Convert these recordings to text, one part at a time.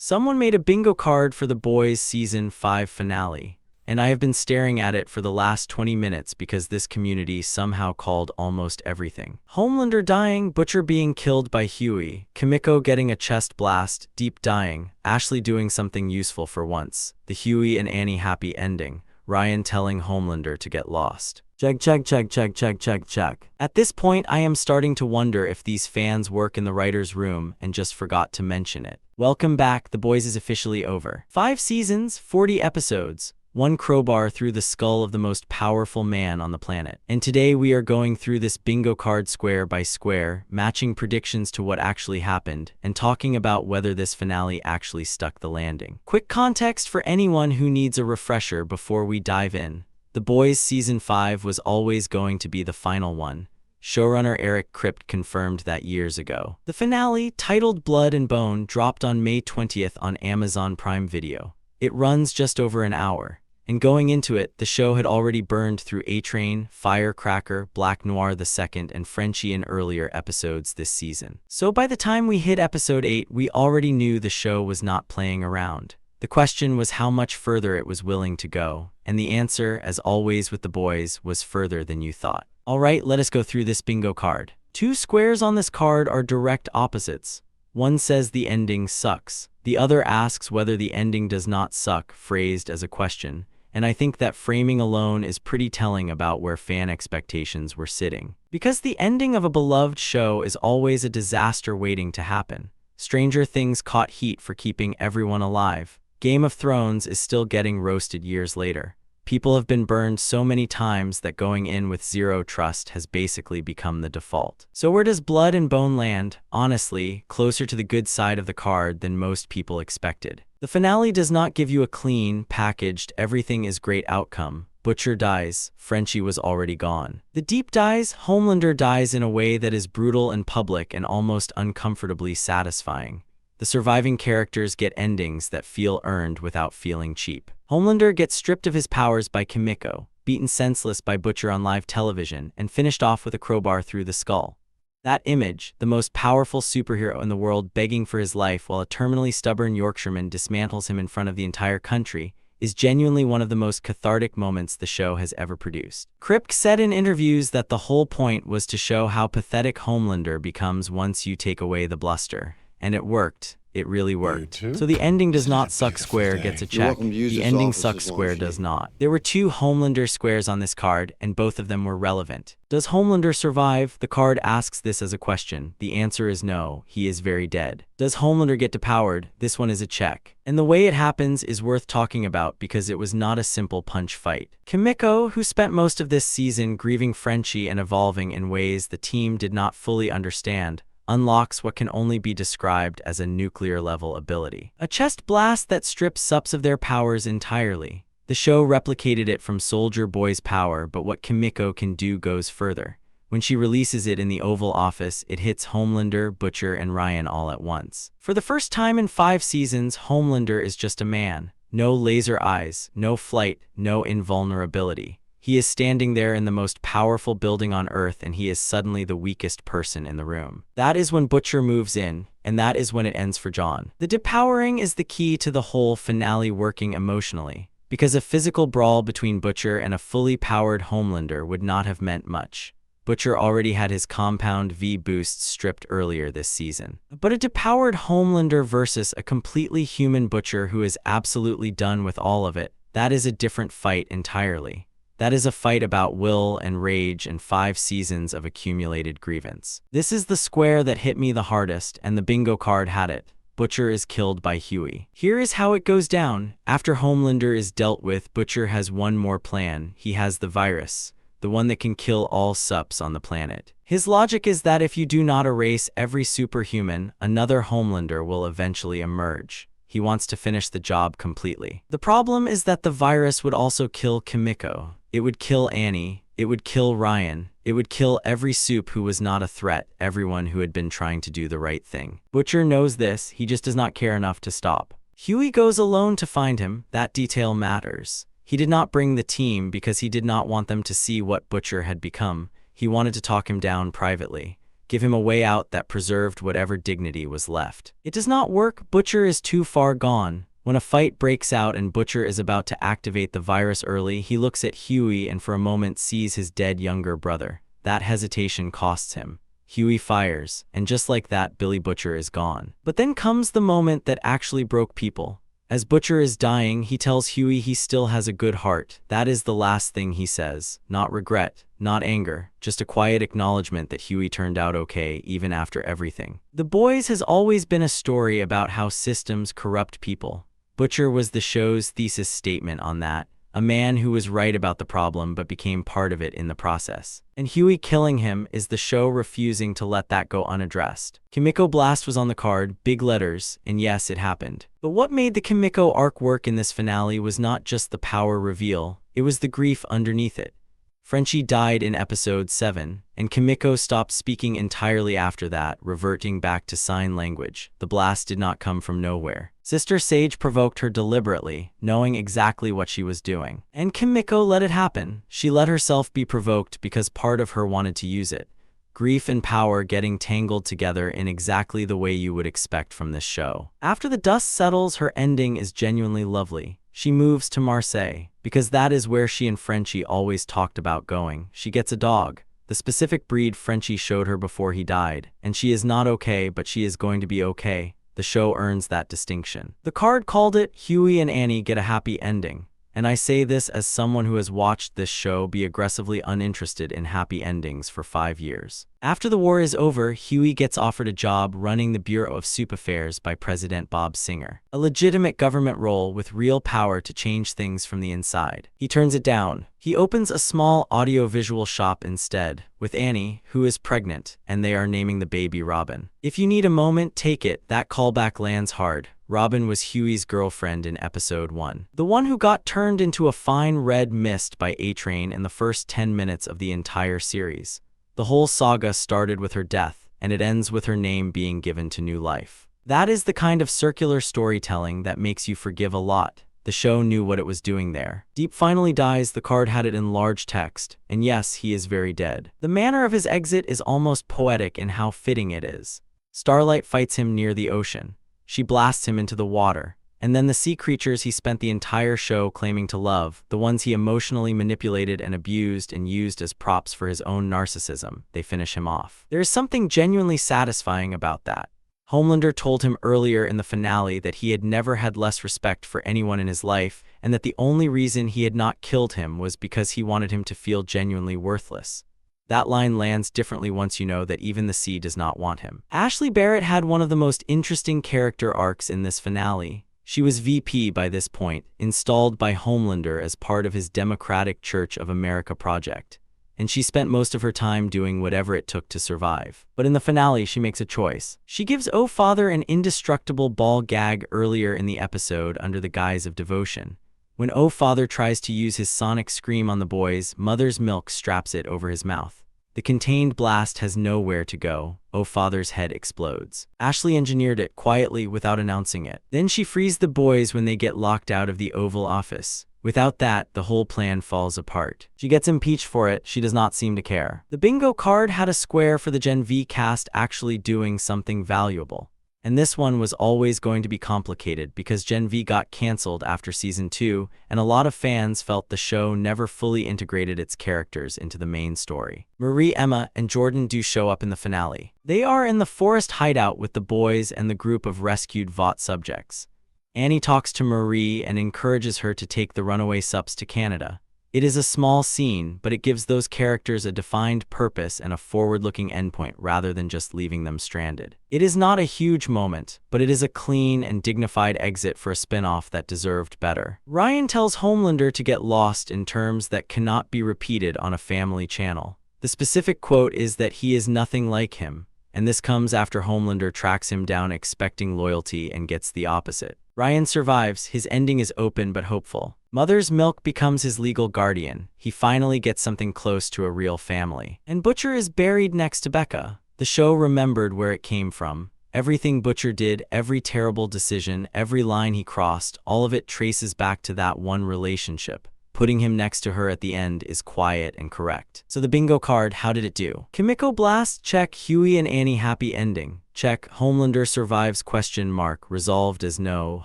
Someone made a bingo card for The Boys Season 5 finale, and I have been staring at it for the last 20 minutes because this community somehow called almost everything. Homelander dying, Butcher being killed by Hughie, Kimiko getting a chest blast, Deep dying, Ashley doing something useful for once, the Hughie and Annie happy ending, Ryan telling Homelander to get lost. Check. At this point, I am starting to wonder if these fans work in the writer's room and just forgot to mention it. Welcome back, The Boys is officially over. 5 seasons, 40 episodes, one crowbar through the skull of the most powerful man on the planet. And today we are going through this bingo card square by square, matching predictions to what actually happened, and talking about whether this finale actually stuck the landing. Quick context for anyone who needs a refresher before we dive in. The Boys Season 5 was always going to be the final one. Showrunner Eric Kripke confirmed that years ago. The finale, titled Blood and Bone, dropped on May 20th on Amazon Prime Video. It runs just over an hour, and going into it, the show had already burned through A-Train, Firecracker, Black Noir II, and Frenchie in earlier episodes this season. So by the time we hit episode 8, we already knew the show was not playing around. The question was how much further it was willing to go, and the answer, as always with The Boys, was further than you thought. Alright, let us go through this bingo card. 2 squares on this card are direct opposites. One says the ending sucks. The other asks whether the ending does not suck, phrased as a question, and I think that framing alone is pretty telling about where fan expectations were sitting. Because the ending of a beloved show is always a disaster waiting to happen. Stranger Things caught heat for keeping everyone alive. Game of Thrones is still getting roasted years later. People have been burned so many times that going in with zero trust has basically become the default. So where does Blood and Bone land? Honestly, closer to the good side of the card than most people expected. The finale does not give you a clean, packaged, everything is great outcome. Butcher dies, Frenchie was already gone. The Deep dies, Homelander dies in a way that is brutal and public and almost uncomfortably satisfying. The surviving characters get endings that feel earned without feeling cheap. Homelander gets stripped of his powers by Kimiko, beaten senseless by Butcher on live television, and finished off with a crowbar through the skull. That image, the most powerful superhero in the world begging for his life while a terminally stubborn Yorkshireman dismantles him in front of the entire country, is genuinely one of the most cathartic moments the show has ever produced. Kripke said in interviews that the whole point was to show how pathetic Homelander becomes once you take away the bluster. And it worked. It really worked. So the ending does not suck square gets a check. The ending sucks square does not. There were 2 Homelander squares on this card, and both of them were relevant. Does Homelander survive? The card asks this as a question. The answer is no, he is very dead. Does Homelander get depowered? This one is a check. And the way it happens is worth talking about because it was not a simple punch fight. Kimiko, who spent most of this season grieving Frenchie and evolving in ways the team did not fully understand, unlocks what can only be described as a nuclear-level ability. A chest blast that strips subs of their powers entirely. The show replicated it from Soldier Boy's power, but what Kimiko can do goes further. When she releases it in the Oval Office, it hits Homelander, Butcher, and Ryan all at once. For the first time in 5 seasons, Homelander is just a man. No laser eyes, no flight, no invulnerability. He is standing there in the most powerful building on Earth, and he is suddenly the weakest person in the room. That is when Butcher moves in, and that is when it ends for John. The depowering is the key to the whole finale working emotionally, because a physical brawl between Butcher and a fully powered Homelander would not have meant much. Butcher already had his Compound V boosts stripped earlier this season. But a depowered Homelander versus a completely human Butcher who is absolutely done with all of it, that is a different fight entirely. That is a fight about will and rage and 5 seasons of accumulated grievance. This is the square that hit me the hardest, and the bingo card had it. Butcher is killed by Hughie. Here is how it goes down. After Homelander is dealt with, Butcher has one more plan. He has the virus, the one that can kill all sups on the planet. His logic is that if you do not erase every superhuman, another Homelander will eventually emerge. He wants to finish the job completely. The problem is that the virus would also kill Kimiko. It would kill Annie, it would kill Ryan, it would kill every supe who was not a threat, everyone who had been trying to do the right thing. Butcher knows this, he just does not care enough to stop. Hughie goes alone to find him, that detail matters. He did not bring the team because he did not want them to see what Butcher had become. He wanted to talk him down privately. give him a way out that preserved whatever dignity was left. It does not work. Butcher is too far gone. When a fight breaks out and Butcher is about to activate the virus early, he looks at Hughie and for a moment sees his dead younger brother. That hesitation costs him. Hughie fires, and just like that, Billy Butcher is gone. But then comes the moment that actually broke people. As Butcher is dying, he tells Hughie he still has a good heart. That is the last thing he says. Not regret, not anger, just a quiet acknowledgement that Hughie turned out okay, even after everything. The Boys has always been a story about how systems corrupt people. Butcher was the show's thesis statement on that. A man who was right about the problem but became part of it in the process. And Hughie killing him is the show refusing to let that go unaddressed. Kimiko Blast was on the card, big letters, and yes, it happened. But what made the Kimiko arc work in this finale was not just the power reveal, it was the grief underneath it. Frenchie died in episode 7, and Kimiko stopped speaking entirely after that, reverting back to sign language. The blast did not come from nowhere. Sister Sage provoked her deliberately, knowing exactly what she was doing. And Kimiko let it happen. She let herself be provoked because part of her wanted to use it. Grief and power getting tangled together in exactly the way you would expect from this show. After the dust settles, her ending is genuinely lovely. She moves to Marseille, because that is where she and Frenchie always talked about going. She gets a dog, the specific breed Frenchie showed her before he died, and she is not okay, but she is going to be okay. The show earns that distinction. The card called it, Hughie and Annie get a happy ending. And I say this as someone who has watched this show be aggressively uninterested in happy endings for 5 years. After the war is over, Hughie gets offered a job running the Bureau of Soup Affairs by President Bob Singer. A legitimate government role with real power to change things from the inside. He turns it down. He opens a small audiovisual shop instead, with Annie, who is pregnant, and they are naming the baby Robin. If you need a moment, take it. That callback lands hard. Robin was Hughie's girlfriend in episode 1. The one who got turned into a fine red mist by A-Train in the first 10 minutes of the entire series. The whole saga started with her death, and it ends with her name being given to new life. That is the kind of circular storytelling that makes you forgive a lot. The show knew what it was doing there. Deep finally dies, the card had it in large text, and yes, he is very dead. The manner of his exit is almost poetic in how fitting it is. Starlight fights him near the ocean. She blasts him into the water. And then the sea creatures he spent the entire show claiming to love, the ones he emotionally manipulated and abused and used as props for his own narcissism, they finish him off. There is something genuinely satisfying about that. Homelander told him earlier in the finale that he had never had less respect for anyone in his life, and that the only reason he had not killed him was because he wanted him to feel genuinely worthless. That line lands differently once you know that even the sea does not want him. Ashley Barrett had one of the most interesting character arcs in this finale. She was VP by this point, installed by Homelander as part of his Democratic Church of America project, and she spent most of her time doing whatever it took to survive. But in the finale, she makes a choice. She gives Oh Father an indestructible ball gag earlier in the episode under the guise of devotion. When Oh Father tries to use his sonic scream on the boys, Mother's Milk straps it over his mouth. The contained blast has nowhere to go. Oh Father's head explodes. Ashley engineered it quietly without announcing it. Then she frees the boys when they get locked out of the Oval Office. Without that, the whole plan falls apart. She gets impeached for it. She does not seem to care. The bingo card had a square for the Gen V cast actually doing something valuable. And this one was always going to be complicated because Gen V got cancelled after season 2, and a lot of fans felt the show never fully integrated its characters into the main story. Marie, Emma, and Jordan do show up in the finale. They are in the forest hideout with the boys and the group of rescued Vought subjects. Annie talks to Marie and encourages her to take the runaway sups to Canada. It is a small scene, but it gives those characters a defined purpose and a forward-looking endpoint rather than just leaving them stranded. It is not a huge moment, but it is a clean and dignified exit for a spin-off that deserved better. Ryan tells Homelander to get lost in terms that cannot be repeated on a family channel. The specific quote is that he is nothing like him, and this comes after Homelander tracks him down expecting loyalty and gets the opposite. Ryan survives. His ending is open but hopeful. Mother's Milk becomes his legal guardian. He finally gets something close to a real family. And Butcher is buried next to Becca. The show remembered where it came from. Everything Butcher did, every terrible decision, every line he crossed, all of it traces back to that one relationship. Putting him next to her at the end is quiet and correct. So the bingo card, how did it do? Kimiko blast, check. Hughie and Annie happy ending, check. Homelander survives, question mark. Resolved as no.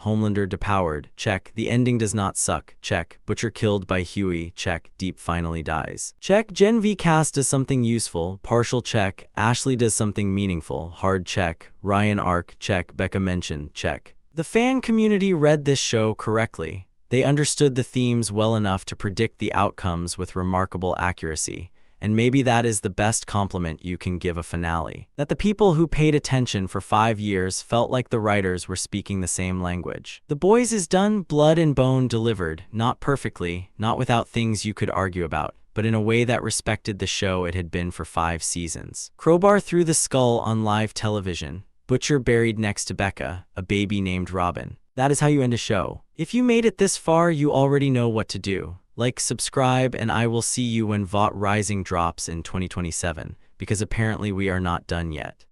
Homelander depowered, check. The ending does not suck, check. Butcher killed by Hughie, check. Deep finally dies, check. Gen V cast does something useful, partial, check. Ashley does something meaningful, hard, check. Ryan arc, check. Becca mention, check. The fan community read this show correctly. They understood the themes well enough to predict the outcomes with remarkable accuracy. And maybe that is the best compliment you can give a finale. That the people who paid attention for 5 years felt like the writers were speaking the same language. The Boys is done, blood and bone delivered, not perfectly, not without things you could argue about, but in a way that respected the show it had been for 5 seasons. Crowbar through the skull on live television. Butcher buried next to Becca, a baby named Robin. That is how you end a show. If you made it this far, you already know what to do. Like, subscribe, and I will see you when VOT Rising drops in 2027, because apparently we are not done yet.